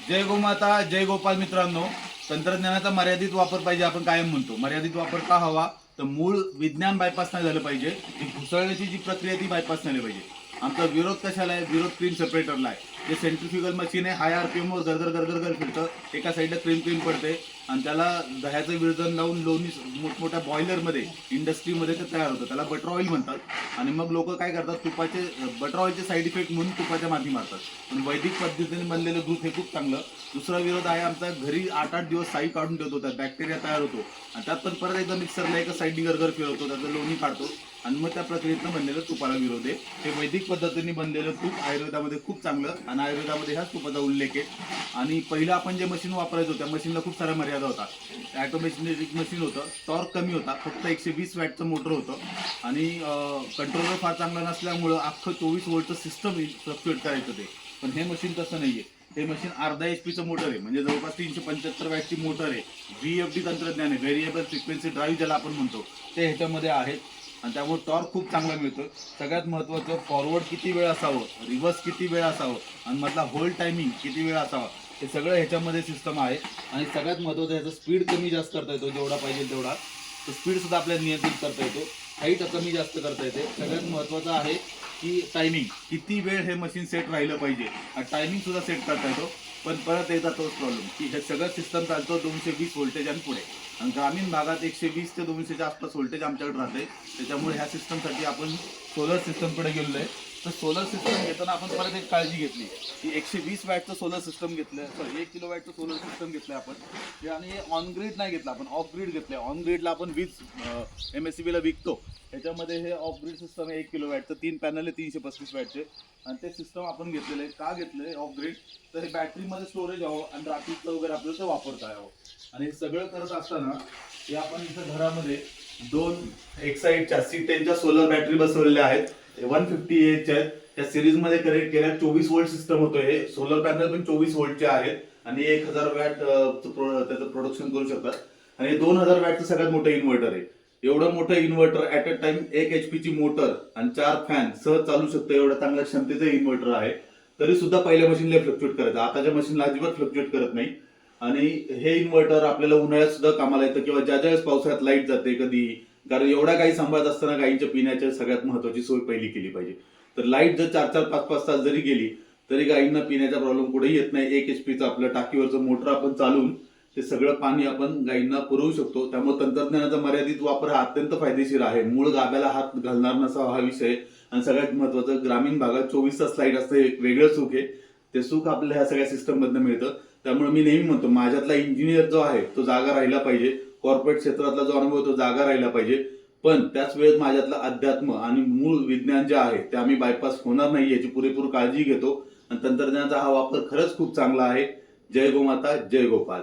जय गोमाता जय गोपाल. मित्रांनो, तंत्रज्ञानाचा मर्यादित वापर पाहिजे आपण कायम म्हणतो. मर्यादित वापर का हवा? तर मूळ विज्ञान बायपास नाही झालं पाहिजे. ती घुसळण्याची जी प्रक्रिया ती बायपास नाही पाहिजे. आमचा विरोध कशाला आहे? विरोध क्रीम सेपरेटरला आहे. जे सेंट्रिफ्युगल मशीन आहे, हाय आरपीएम वर गरगर गरगर गर फिरतं. एका साईडला क्रीम क्रीम पडते आणि त्याला दह्याचं विरजन लावून लोणी मोठमोठ्या बॉयलरमध्ये इंडस्ट्रीमध्ये ते तयार होतं. त्याला बटर ऑइल म्हणतात. आणि मग लोक काय करतात, तुपाचे बटर ऑइलचे साईड इफेक्ट म्हणून तुपाच्या माती मारतात. पण वैदिक पद्धतीने बनलेलं दूध हे खूप चांगलं. दुसरा विरोध आहे आमचा, घरी 8-8 दिवस साई काढून ठेवतो, त्यात बॅक्टेरिया तयार होतो आणि त्यात पण परत एकदा मिक्सरला एका साईडनी गरगर फिरवतो, त्याचं लोणी काढतो आणि मग त्या प्रक्रियेतनं बनलेलं तुपाला विरोध आहे. हे वैदिक पद्धतीने बनलेलं तूप आयुर्वेदामध्ये खूप चांगलं आणि आयुर्वेदामध्ये ह्याच तुपाचा उल्लेख आहे. आणि पहिलं आपण जे मशीन वापरायचो त्या मशीनला खूप साऱ्या मर्यादा होता. ॲटोमॅटिक मशीन होतं, टॉर्क कमी होता, फक्त 120 वॅटचं मोटर होतं आणि कंट्रोलर फार चांगला नसल्यामुळं अख्खं 24 वोल्टचं सिस्टम फ्लक्च्युएट करायचं ते. पण हे मशीन तसं नाही आहे. हे मशीन अर्धा HP मोटर आहे, म्हणजे जवळपास 375 वॅटची मोटर आहे. VFD तंत्रज्ञान आहे, व्हेरिएबल फ्रिक्वेन्सी ड्राईव्ह ज्याला आपण म्हणतो, ते ह्याच्यामध्ये आहेत आणि त्यामुळे टॉर्क खूप चांगला मिळतो. सगळ्यात महत्त्वाचं, फॉरवर्ड किती वेळ असावं, रिव्हर्स किती वेळ असावं आणि मधला होल्ड टायमिंग किती वेळ असावा, हे सगळं ह्याच्यामध्ये सिस्टम आहे. आणि सगळ्यात महत्त्वाचं, ह्याचा स्पीड कमी जास्त करता येतो, जेवढा पाहिजे तेवढा. तो स्पीडसुद्धा आपल्याला नियंत्रित करता येतो, हाईट कमी जास्त करता येते. सगळ्यात महत्त्वाचं आहे की टायमिंग, किती वेळ हे मशीन सेट राहिलं पाहिजे, टायमिंग सुद्धा सेट करता येतो. पण परत एकदा तोच प्रॉब्लेम की हे सगळं सिस्टम चालतो 220 व्होल्टेज आणि पुढे, आणि ग्रामीण भागात 120 ते 200च्या आसपास व्होल्टेज आमच्याकडे राहते. त्याच्यामुळे ह्या सिस्टमसाठी आपण सोलर सिस्टमकडे गेलेलो आहे. तर सोलर सिस्टम घेताना आपण परत एक काळजी घेतली की 120 वॅटचं सोलर सिस्टम घेतलं, सॉरी 1 किलो वॅटचं सोलर सिस्टम घेतलं आपण. आणि ऑन ग्रीड नाही घेतलं आपण, ऑफ ग्रीड घेतलं. ऑन ग्रीडला आपण वीज MSCBला विकतो, ह्याच्यामध्ये हे ऑफ ग्रीड सिस्टम आहे. 1 किलो वॅटचं 3 पॅनल आहे, 335 वॅटचे. आणि ते सिस्टम आपण घेतलेलं आहे. का घेतलं आहे ऑफ ग्रीड? तर हे बॅटरीमध्ये स्टोरेज हवं आणि रात्रीचं वगैरे आपल्याला ते वापरता यावं. आणि हे सगळं करत असताना हे आपण इथं घरामध्ये 2 एक्साईडच्या C10च्या सोलर बॅटरी बसवलेल्या आहेत. 150Ah आहेत. त्या सिरीजमध्ये कनेक्ट केल्या. 24 वोल्ट सिस्टम होतं. हे सोलर पॅनल पण 24 वोल्टचे आहेत आणि 1000 वॅट त्याचं प्रोडक्शन करू शकतात. आणि 2000 वॅटचं सगळ्यात मोठं इन्व्हर्टर आहे. एवढं मोठं inverter at a time 1 HP ची मोटर आणि 4 फॅन सहज चालू शकतं, एवढ्या चांगल्या क्षमतेचं इन्व्हर्टर आहे. तरी सुद्धा पहिल्या मशीनला फ्लक्च्युएट करायचं, आताच्या मशीनला अजिबात फ्लक्च्युएट करत नाही. आणि हे इन्व्हर्टर आपल्याला उन्हाळ्यात सुद्धा कामाला येतं किंवा ज्या ज्या पावसाळ्यात लाईट जाते कधी, कारण एवढ्या काही सांभाळत असताना गाईंच्या पिण्याच्या सगळ्यात महत्वाची सोय पहिली केली पाहिजे. तर लाईट जर 4-4, 5-5 तास जरी गेली तरी गाईंना पिण्याचा प्रॉब्लेम कुठेही येत नाही. 1 HPचं आपलं टाकीवरचं मोटर आपण चालून ते सगळं पाणी आपण गाईंना पुरवू शकतो. त्यामुळे तंत्रज्ञानाचा मर्यादित वापर हा अत्यंत फायदेशीर आहे. मूळ गाभ्याला हात घालणार नसावा हा विषय. आणि सगळ्यात महत्वाचं, ग्रामीण भागात 24 तास लाईट असतं, एक वेगळं सुख आहे. ते सुख आपल्याला ह्या सगळ्या सिस्टम मधनं मिळतं. त्यामुळे मी नेहमी म्हणतो, माझ्यातला इंजिनियर जो आहे तो जागा राहिला पाहिजे, कॉर्पोरेट क्षेत्रातला जो अनुभव तो जागा राहिला पाहिजे. पण त्याच वेळेत माझ्यातलं अध्यात्म आणि मूळ विज्ञान जे आहे ते आम्ही बायपास होणार नाही याची पुरेपूर काळजी घेतो. आणि तंत्रज्ञानाचा हा वापर खरंच खूप चांगला आहे. जय गोमाता जय गोपाल.